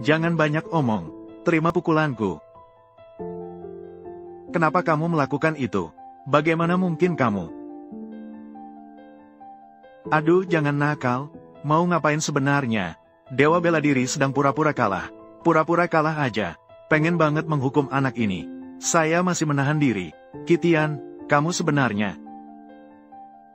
Jangan banyak omong. Terima pukulanku. Kenapa kamu melakukan itu? Bagaimana mungkin kamu? Aduh, jangan nakal. Mau ngapain sebenarnya? Dewa bela diri sedang pura-pura kalah. Pura-pura kalah aja. Pengen banget menghukum anak ini. Saya masih menahan diri. Kitian, kamu sebenarnya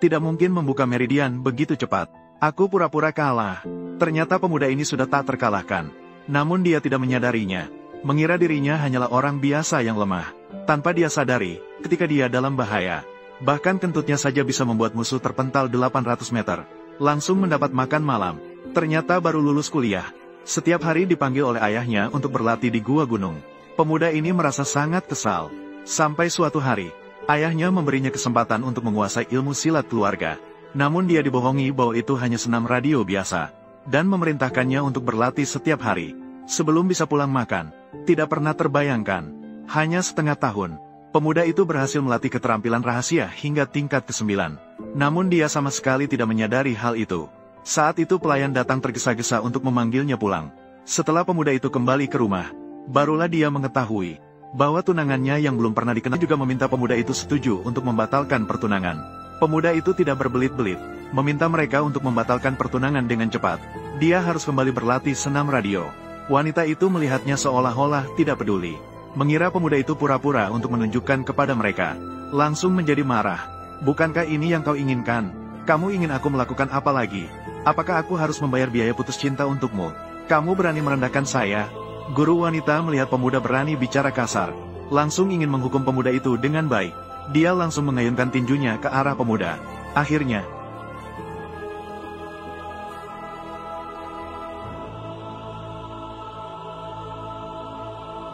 tidak mungkin membuka meridian begitu cepat. Aku pura-pura kalah. Ternyata pemuda ini sudah tak terkalahkan. Namun dia tidak menyadarinya. Mengira dirinya hanyalah orang biasa yang lemah. Tanpa dia sadari, ketika dia dalam bahaya. Bahkan kentutnya saja bisa membuat musuh terpental 800 meter. Langsung mendapat makan malam. Ternyata baru lulus kuliah. Setiap hari dipanggil oleh ayahnya untuk berlatih di gua gunung. Pemuda ini merasa sangat kesal. Sampai suatu hari, ayahnya memberinya kesempatan untuk menguasai ilmu silat keluarga. Namun dia dibohongi bahwa itu hanya senam radio biasa. Dan memerintahkannya untuk berlatih setiap hari. Sebelum bisa pulang makan, tidak pernah terbayangkan. Hanya setengah tahun, pemuda itu berhasil melatih keterampilan rahasia hingga tingkat ke-9. Namun dia sama sekali tidak menyadari hal itu. Saat itu pelayan datang tergesa-gesa untuk memanggilnya pulang. Setelah pemuda itu kembali ke rumah, barulah dia mengetahui bahwa tunangannya yang belum pernah dikenal juga meminta pemuda itu setuju untuk membatalkan pertunangan. Pemuda itu tidak berbelit-belit, meminta mereka untuk membatalkan pertunangan dengan cepat. Dia harus kembali berlatih senam radio. Wanita itu melihatnya seolah-olah tidak peduli. Mengira pemuda itu pura-pura untuk menunjukkan kepada mereka. Langsung menjadi marah. Bukankah ini yang kau inginkan? Kamu ingin aku melakukan apa lagi? Apakah aku harus membayar biaya putus cinta untukmu? Kamu berani merendahkan saya? Guru wanita melihat pemuda berani bicara kasar. Langsung ingin menghukum pemuda itu dengan baik. Dia langsung mengayunkan tinjunya ke arah pemuda. Akhirnya,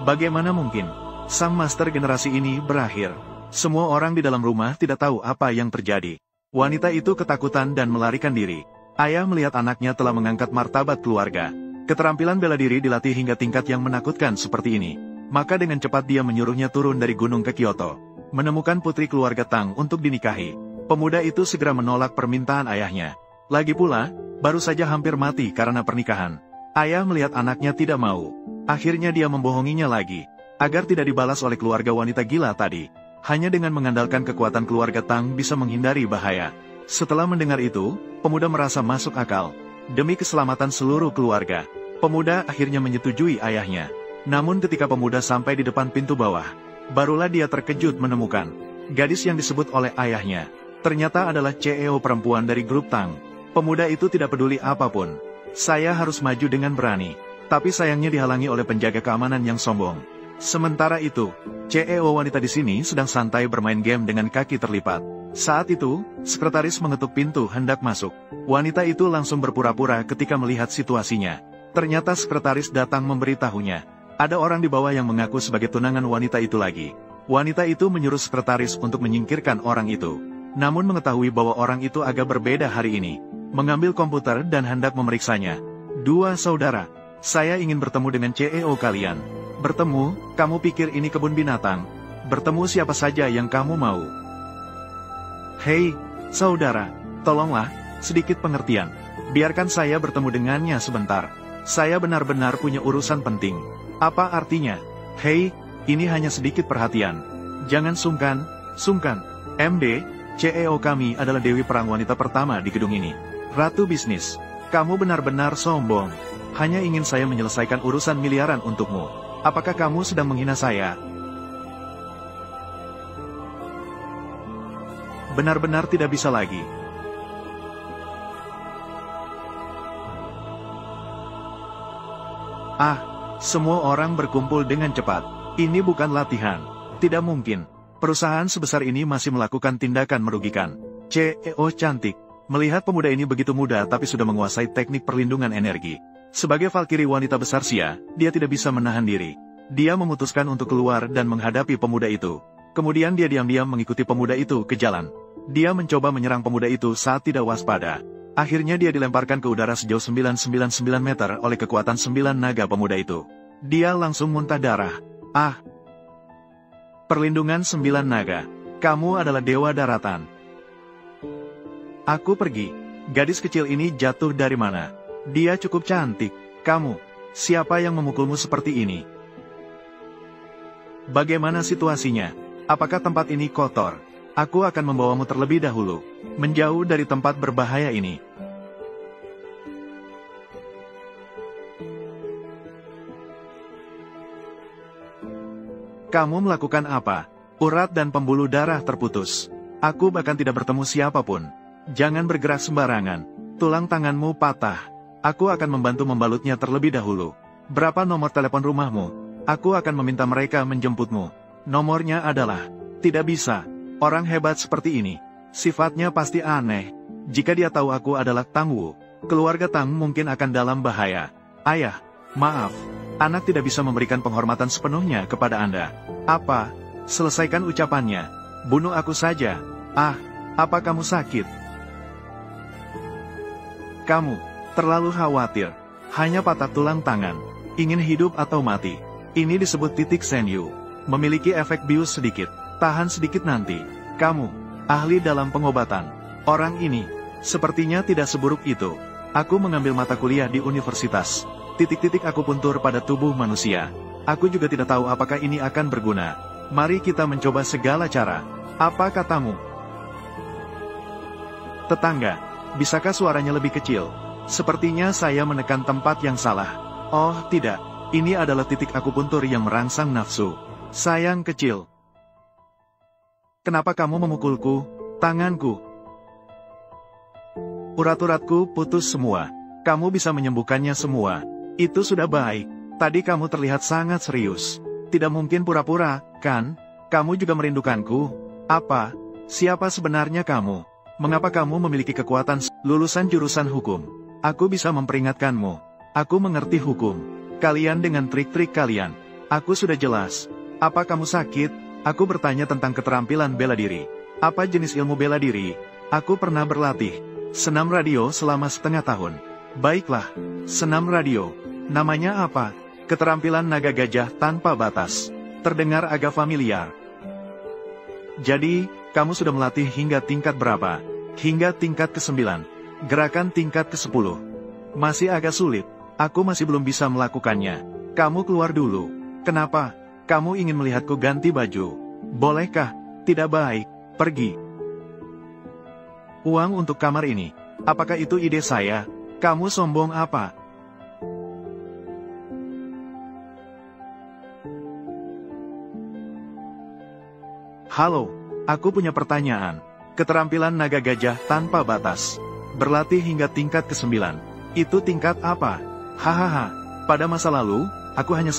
bagaimana mungkin sang master generasi ini berakhir? Semua orang di dalam rumah tidak tahu apa yang terjadi. Wanita itu ketakutan dan melarikan diri. Ayah melihat anaknya telah mengangkat martabat keluarga. Keterampilan bela diri dilatih hingga tingkat yang menakutkan seperti ini. Maka dengan cepat dia menyuruhnya turun dari gunung ke Kyoto. Menemukan putri keluarga Tang untuk dinikahi. Pemuda itu segera menolak permintaan ayahnya. Lagi pula, baru saja hampir mati karena pernikahan. Ayah melihat anaknya tidak mau. Akhirnya dia membohonginya lagi, agar tidak dibalas oleh keluarga wanita gila tadi. Hanya dengan mengandalkan kekuatan keluarga Tang bisa menghindari bahaya. Setelah mendengar itu, pemuda merasa masuk akal. Demi keselamatan seluruh keluarga, pemuda akhirnya menyetujui ayahnya. Namun ketika pemuda sampai di depan pintu bawah, barulah dia terkejut menemukan gadis yang disebut oleh ayahnya. Ternyata adalah CEO perempuan dari grup Tang. Pemuda itu tidak peduli apapun. Saya harus maju dengan berani. Tapi sayangnya dihalangi oleh penjaga keamanan yang sombong. Sementara itu, CEO wanita di sini sedang santai bermain game dengan kaki terlipat. Saat itu, sekretaris mengetuk pintu hendak masuk. Wanita itu langsung berpura-pura ketika melihat situasinya. Ternyata sekretaris datang memberitahunya. Ada orang di bawah yang mengaku sebagai tunangan wanita itu lagi. Wanita itu menyuruh sekretaris untuk menyingkirkan orang itu. Namun mengetahui bahwa orang itu agak berbeda hari ini. Mengambil komputer dan hendak memeriksanya. Dua saudara. Saya ingin bertemu dengan CEO kalian. Bertemu, kamu pikir ini kebun binatang? Bertemu siapa saja yang kamu mau. Hei, saudara, tolonglah, sedikit pengertian. Biarkan saya bertemu dengannya sebentar. Saya benar-benar punya urusan penting. Apa artinya? Hei, ini hanya sedikit perhatian. Jangan sungkan, sungkan. MD, CEO kami adalah Dewi Perang wanita pertama di gedung ini. Ratu bisnis, kamu benar-benar sombong. Hanya ingin saya menyelesaikan urusan miliaran untukmu. Apakah kamu sedang menghina saya? Benar-benar tidak bisa lagi. Semua orang berkumpul dengan cepat. Ini bukan latihan. Tidak mungkin. Perusahaan sebesar ini masih melakukan tindakan merugikan. CEO cantik. Melihat pemuda ini begitu muda tapi sudah menguasai teknik perlindungan energi. Sebagai Valkyrie wanita besar Sia, dia tidak bisa menahan diri. Dia memutuskan untuk keluar dan menghadapi pemuda itu. Kemudian dia diam-diam mengikuti pemuda itu ke jalan. Dia mencoba menyerang pemuda itu saat tidak waspada. Akhirnya dia dilemparkan ke udara sejauh 999 meter oleh kekuatan 9 naga pemuda itu. Dia langsung muntah darah. Perlindungan 9 naga. Kamu adalah dewa daratan. Aku pergi. Gadis kecil ini jatuh dari mana? Dia cukup cantik. Kamu. Siapa yang memukulmu seperti ini? Bagaimana situasinya? Apakah tempat ini kotor? Aku akan membawamu terlebih dahulu, menjauh dari tempat berbahaya ini. Kamu melakukan apa? Urat dan pembuluh darah terputus. Aku bahkan tidak bertemu siapapun. Jangan bergerak sembarangan. Tulang tanganmu patah. Aku akan membantu membalutnya terlebih dahulu. Berapa nomor telepon rumahmu? Aku akan meminta mereka menjemputmu. Nomornya adalah... Tidak bisa. Orang hebat seperti ini. Sifatnya pasti aneh. Jika dia tahu aku adalah Tang Wu, keluarga Tang mungkin akan dalam bahaya. Ayah, maaf. Anak tidak bisa memberikan penghormatan sepenuhnya kepada Anda. Apa? Selesaikan ucapannya. Bunuh aku saja. Ah, apa kamu sakit? Kamu terlalu khawatir. Hanya patah tulang tangan. Ingin hidup atau mati. Ini disebut titik senyu. Memiliki efek bius sedikit. Tahan sedikit nanti. Kamu, ahli dalam pengobatan. Orang ini, sepertinya tidak seburuk itu. Aku mengambil mata kuliah di universitas. Titik-titik akupuntur pada tubuh manusia. Aku juga tidak tahu apakah ini akan berguna. Mari kita mencoba segala cara. Apa katamu? Tetangga, bisakah suaranya lebih kecil? Sepertinya saya menekan tempat yang salah. Oh, tidak. Ini adalah titik akupuntur yang merangsang nafsu. Sayang kecil. Kenapa kamu memukulku? Tanganku. Urat-uratku putus semua. Kamu bisa menyembuhkannya semua. Itu sudah baik. Tadi kamu terlihat sangat serius. Tidak mungkin pura-pura, kan? Kamu juga merindukanku. Apa? Siapa sebenarnya kamu? Mengapa kamu memiliki kekuatan lulusan jurusan hukum? Aku bisa memperingatkanmu. Aku mengerti hukum. Kalian dengan trik-trik kalian. Aku sudah jelas. Apa kamu sakit? Aku bertanya tentang keterampilan bela diri. Apa jenis ilmu bela diri? Aku pernah berlatih senam radio selama setengah tahun. Baiklah, senam radio. Namanya apa? Keterampilan naga gajah tanpa batas. Terdengar agak familiar. Jadi, kamu sudah melatih hingga tingkat berapa? Hingga tingkat ke-9. Gerakan tingkat ke-10. Masih agak sulit. Aku masih belum bisa melakukannya. Kamu keluar dulu. Kenapa? Kamu ingin melihatku ganti baju? Bolehkah? Tidak baik. Pergi. Uang untuk kamar ini. Apakah itu ide saya? Kamu sombong apa? Halo, aku punya pertanyaan. Keterampilan naga gajah tanpa batas. Berlatih hingga tingkat ke-9. Itu tingkat apa? Hahaha. Pada masa lalu, aku hanya